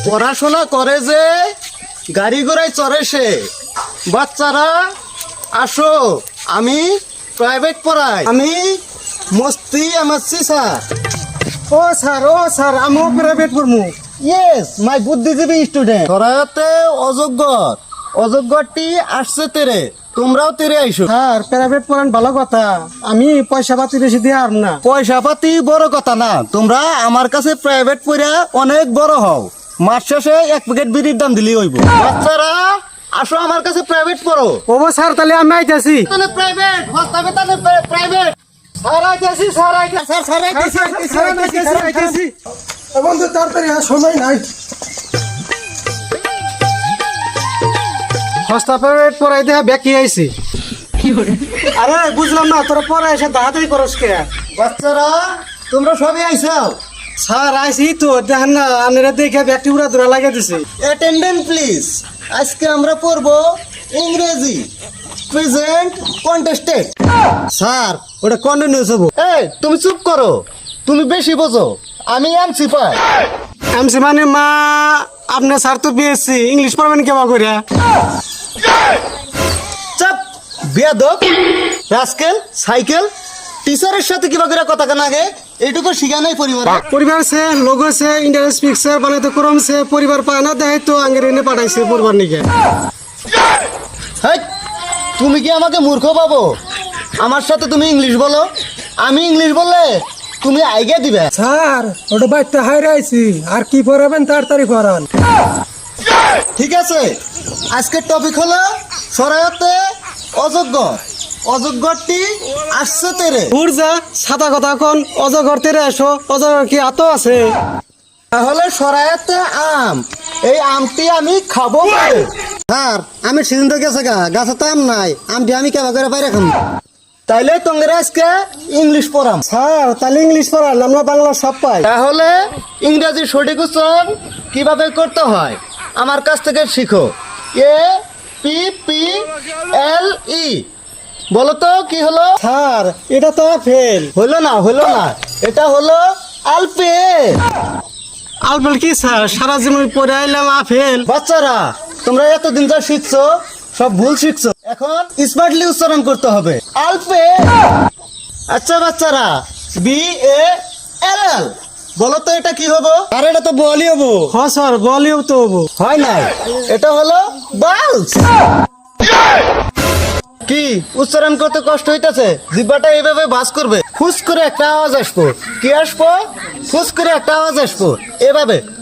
পড়াশোনা করে যে গাড়ি ঘোড়ায় চড়ে সে। বাচ্চারা আসো, আমি প্রাইভেট পড়াই, আমি মস্তি এমএসসি স্যার। ও স্যার আমিও প্রাইভেট পড়মু। ইয়েস মাই বুদ্ধিজীবী স্টুডেন্ট। সরাতে অযোগ্যটি আসছে তেরে, তোমরাও তেরে আইসো। স্যার প্রাইভেট পড়ান ভালো কথা, আমি পয়সা পাতি বেশি দিয়ে আর না। পয়সা পাতি বড় কথা না, তোমরা আমার কাছে প্রাইভেট পড়া অনেক বড় হও। মাস শেষে এক প্যাকেট বিড়ির দাম দিলেই হইব। বাচ্চারা আসো আমার কাছে প্রাইভেট পড়ো। ও স্যার তাহলে আমি আইতাছি। তাহলে প্রাইভেট হস্তাবে, তাহলে প্রাইভেট। স্যার আইতাছি স্যার আইতাছি স্যার স্যার আইতাছি। বন্ধু তাড়াতাড়ি সময় নাই। হস্তা প্রাইভেট পড়াই দেখা ব্যাকি আইছি। আরে বুঝলাম না, তোরা পড়াই এসে দাঁড়াতাড়ি করস কে? বাচ্চারা তোমরা সবই আইছো। স্যার আইছি তো, দেখেন না আপনারা দেখে ব্যাগটি উড়া দূরা লাগিয়ে দিছে। Attendant please. আজকে আমরা পড়ব ইংরেজি প্রেজেন্ট কন্টেস্টেড। স্যার ওটা কন্টিনিউস হবো। এই তুমি চুপ করো, তুমি বেশি বোঝো। আমি এমসি পাই। এমসি মানে মা, আপনার স্যার তো বিএসসি, ইংলিশ পড়বেন কেমন করে? চাপ বেয়াদব রাস্কেল সাইকেল। টিচারের সাথে কিবা করে কথা কেন আগে এইটুকু শিখা নাই পরিবার। পরিবার সে লোক সে ইন্টারেস্ট পিকচার বানাইতে করম সে পরিবার পায় না, দেখাই তো আঙ্গের এনে পাঠাইছে পরিবার নিকে। হেই, তুমি কি আমাকে মূর্খ পাবো? আমার সাথে তুমি ইংলিশ বলো, আমি ইংলিশ বললে তুমি আইগে দিবে। স্যার ওটা বাইতে হাইরে আইছি, আর কি পড়াবেন তাড়াতাড়ি পড়ান। ঠিক আছে, আজকের টপিক হলো সরায়তে অযোগ্য। অযোগ্যটি আসছে তেরে। যা সাদা কথা কোন, অজগর তেরে আসো, অজগর কি আতো আছে? তাহলে সরায়তে আম, এই আমটি আমি খাবো পারে। স্যার আমি সিজন তো গেছে গা, গাছে তো আম নাই, আমটি আমি কেবা করে বাইরে খাম। তাইলে তোমাদের আজকে ইংলিশ পড়াম। স্যার তাহলে ইংলিশ পড়ান, আমরা বাংলা সব পাই। তাহলে ইংরেজি সঠিক উচ্চারণ কিভাবে করতে হয় আমার কাছ থেকে শিখো। APPLE বলো তো কি হলো? স্যার এটা তো ফেল। হলো না, এটা হলো আলপেল। আলবেল কি স্যার, সারা জীবন পড়ে আইলাম আফেল। বাচ্চারা তোমরা এতদিন যা শিখছো সব ভুল শিখছো, এখন স্মার্টলি উচ্চারণ করতে হবে আলপেল। আচ্ছা বাচ্চারা, BALL বলো তো এটা কি হবো? আর এটা তো বলি হবো। হ স্যার বলিও তো হবো। হয় নাই, এটা হলো বালস। কি উচ্চারণ করতে কষ্ট হইতাছে? জিহ্বাটা এইভাবে বাস করবে, ফুস করে একটা আওয়াজ আসবো। কি আসবো? ফুস করে একটা আওয়াজ আসবো এভাবে।